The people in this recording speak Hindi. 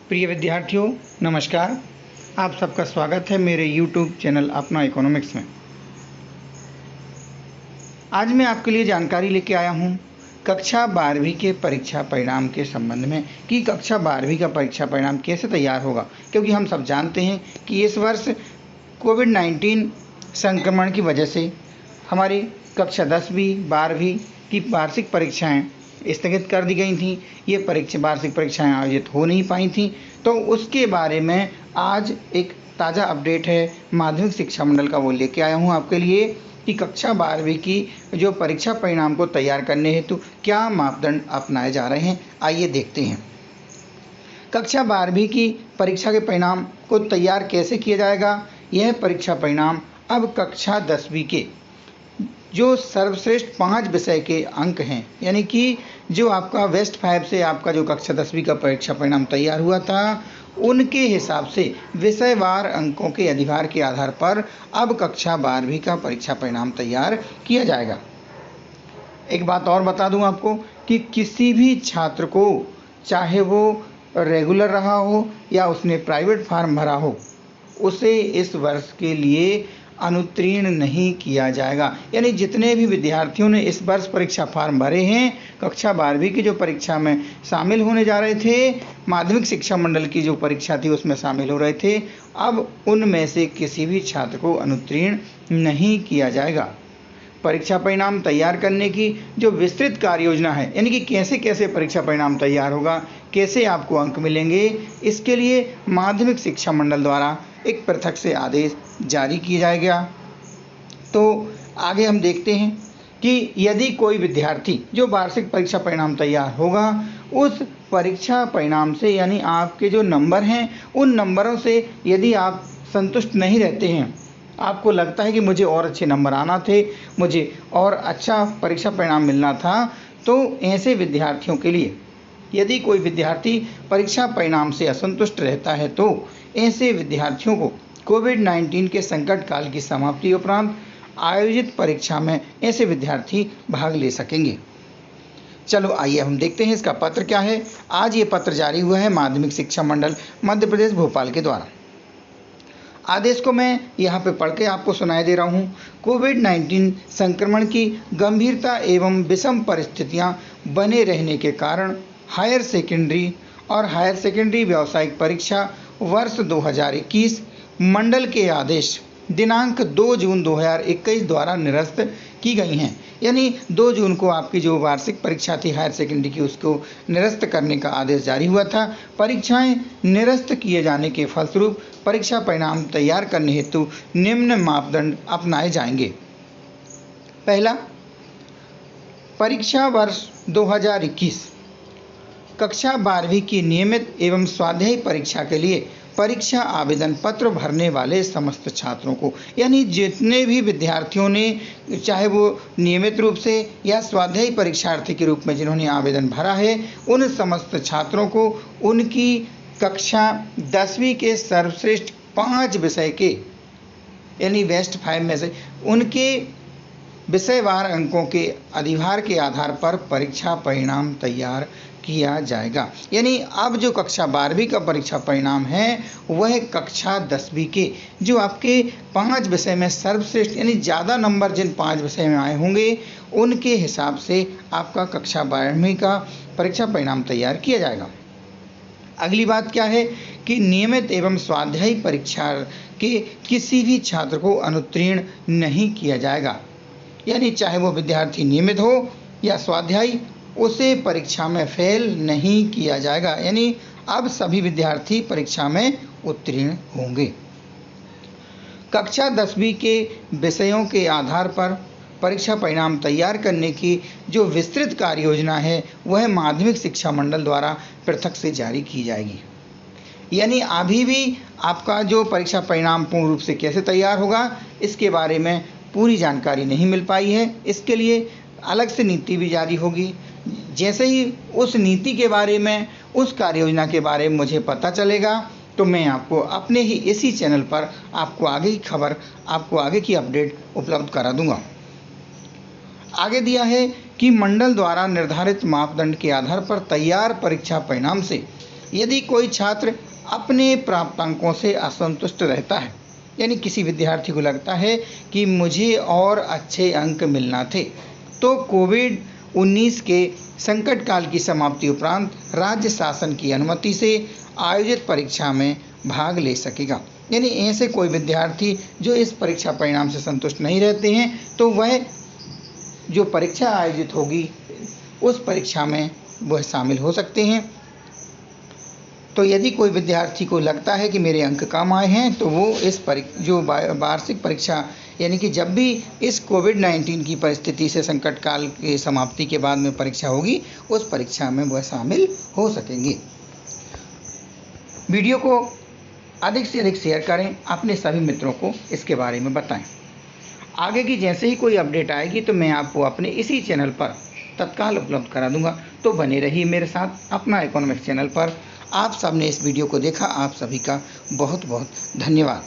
प्रिय विद्यार्थियों, नमस्कार। आप सबका स्वागत है मेरे YouTube चैनल अपना इकोनॉमिक्स में। आज मैं आपके लिए जानकारी लेके आया हूँ कक्षा 12वीं के परीक्षा परिणाम के संबंध में कि कक्षा 12वीं का परीक्षा परिणाम कैसे तैयार होगा, क्योंकि हम सब जानते हैं कि इस वर्ष कोविड-19 संक्रमण की वजह से हमारी कक्षा 10वीं 12वीं की वार्षिक परीक्षाएं स्थगित कर दी गई थी। ये वार्षिक परीक्षाएं आयोजित हो नहीं पाई थी, तो उसके बारे में आज एक ताज़ा अपडेट है माध्यमिक शिक्षा मंडल का, वो लेके आया हूँ आपके लिए कि कक्षा 12वीं की जो परीक्षा परिणाम को तैयार करने हेतु क्या मापदंड अपनाए जा रहे हैं। आइए देखते हैं कक्षा 12वीं की परीक्षा के परिणाम को तैयार कैसे किया जाएगा। यह परीक्षा परिणाम अब कक्षा 10वीं के जो सर्वश्रेष्ठ 5 विषय के अंक हैं, यानी कि जो आपका वेस्ट 5 से आपका जो कक्षा 10वीं का परीक्षा परिणाम तैयार हुआ था, उनके हिसाब से विषयवार अंकों के अधिभार के आधार पर अब कक्षा 12वीं का परीक्षा परिणाम तैयार किया जाएगा। एक बात और बता दूं आपको कि किसी भी छात्र को, चाहे वो रेगुलर रहा हो या उसने प्राइवेट फॉर्म भरा हो, उसे इस वर्ष के लिए अनुत्तीर्ण नहीं किया जाएगा। यानी जितने भी विद्यार्थियों ने इस वर्ष परीक्षा फॉर्म भरे हैं, कक्षा 12वीं की जो परीक्षा में शामिल होने जा रहे थे, माध्यमिक शिक्षा मंडल की जो परीक्षा थी उसमें शामिल हो रहे थे, अब उनमें से किसी भी छात्र को अनुत्तीर्ण नहीं किया जाएगा। परीक्षा परिणाम तैयार करने की जो विस्तृत कार्य योजना है, यानी कि कैसे कैसे परीक्षा परिणाम तैयार होगा, कैसे आपको अंक मिलेंगे, इसके लिए माध्यमिक शिक्षा मंडल द्वारा एक पृथक से आदेश जारी किया जाएगा। तो आगे हम देखते हैं कि यदि कोई विद्यार्थी जो वार्षिक परीक्षा परिणाम तैयार होगा, उस परीक्षा परिणाम से, यानी आपके जो नंबर हैं उन नंबरों से यदि आप संतुष्ट नहीं रहते हैं, आपको लगता है कि मुझे और अच्छे नंबर आना थे, मुझे और अच्छा परीक्षा परिणाम मिलना था, तो ऐसे विद्यार्थियों के लिए, यदि कोई विद्यार्थी परीक्षा परिणाम से असंतुष्ट रहता है, तो ऐसे विद्यार्थियों को कोविड-19 के संकट काल की समाप्ति उपरांत आयोजित परीक्षा में ऐसे विद्यार्थी भाग ले सकेंगे। चलो आइए हम देखते हैं इसका पत्र क्या है। आज ये पत्र जारी हुआ है माध्यमिक शिक्षा मंडल मध्य प्रदेश भोपाल के द्वारा। आदेश को मैं यहाँ पे पढ़ के आपको सुनाई दे रहा हूँ। कोविड-19 संक्रमण की गंभीरता एवं विषम परिस्थितियाँ बने रहने के कारण हायर सेकेंडरी और हायर सेकेंडरी व्यावसायिक परीक्षा वर्ष 2021 मंडल के आदेश दिनांक 2 जून 2021 द्वारा निरस्त की गई हैं। यानी 2 जून को आपकी जो वार्षिक परीक्षा थी हायर सेकेंडरी की, उसको निरस्त करने का आदेश जारी हुआ था। परीक्षाएं निरस्त किए जाने के फलस्वरूप परीक्षा परिणाम तैयार करने हेतु निम्न मापदंड अपनाए जाएंगे। पहला, परीक्षा वर्ष 2021 कक्षा 12वीं की नियमित एवं स्वाध्यायी परीक्षा के लिए परीक्षा आवेदन पत्र भरने वाले समस्त छात्रों को, यानी जितने भी विद्यार्थियों ने, चाहे वो नियमित रूप से या स्वाध्यायी परीक्षार्थी के रूप में जिन्होंने आवेदन भरा है, उन समस्त छात्रों को उनकी कक्षा 10वीं के सर्वश्रेष्ठ 5 विषय के, यानी वेस्ट 5 में से उनके विषयवार अंकों के अधिभार के आधार पर परीक्षा परिणाम तैयार किया जाएगा। यानी अब जो कक्षा 12वीं का परीक्षा परिणाम है, वह कक्षा 10वीं के जो आपके 5 विषय में सर्वश्रेष्ठ, यानी ज़्यादा नंबर जिन 5 विषय में आए होंगे, उनके हिसाब से आपका कक्षा 12वीं का परीक्षा परिणाम तैयार किया जाएगा। अगली बात क्या है कि नियमित एवं स्वाध्यायी परीक्षा के किसी भी छात्र को अनुत्तीर्ण नहीं किया जाएगा। यानी चाहे वो विद्यार्थी नियमित हो या स्वाध्यायी, उसे परीक्षा में फेल नहीं किया जाएगा। यानी अब सभी विद्यार्थी परीक्षा में उत्तीर्ण होंगे। कक्षा 10वीं के विषयों के आधार पर परीक्षा परिणाम तैयार करने की जो विस्तृत कार्य योजना है, वह माध्यमिक शिक्षा मंडल द्वारा पृथक से जारी की जाएगी। यानी अभी भी आपका जो परीक्षा परिणाम पूर्ण रूप से कैसे तैयार होगा, इसके बारे में पूरी जानकारी नहीं मिल पाई है। इसके लिए अलग से नीति भी जारी होगी। जैसे ही उस नीति के बारे में, उस कार्य योजना के बारे में मुझे पता चलेगा, तो मैं आपको अपने ही इसी चैनल पर आपको आगे की खबर, आपको आगे की अपडेट उपलब्ध करा दूंगा। आगे दिया है कि मंडल द्वारा निर्धारित मापदंड के आधार पर तैयार परीक्षा परिणाम से यदि कोई छात्र अपने प्राप्तांकों से असंतुष्ट रहता है, यानी किसी विद्यार्थी को लगता है कि मुझे और अच्छे अंक मिलना थे, तो कोविड-19 के संकट काल की समाप्ति उपरांत राज्य शासन की अनुमति से आयोजित परीक्षा में भाग ले सकेगा। यानी ऐसे कोई विद्यार्थी जो इस परीक्षा परिणाम से संतुष्ट नहीं रहते हैं, तो वह जो परीक्षा आयोजित होगी उस परीक्षा में वह शामिल हो सकते हैं। तो यदि कोई विद्यार्थी को लगता है कि मेरे अंक कम आए हैं, तो वो इस जो वार्षिक परीक्षा, यानी कि जब भी इस कोविड-19 की परिस्थिति से संकट काल की समाप्ति के बाद में परीक्षा होगी, उस परीक्षा में वह शामिल हो सकेंगे। वीडियो को अधिक से अधिक शेयर करें, अपने सभी मित्रों को इसके बारे में बताएं। आगे की जैसे ही कोई अपडेट आएगी तो मैं आपको अपने इसी चैनल पर तत्काल उपलब्ध करा दूंगा। तो बने रहिए मेरे साथ अपना इकोनॉमिक्स चैनल पर। आप सबने इस वीडियो को देखा, आप सभी का बहुत बहुत धन्यवाद।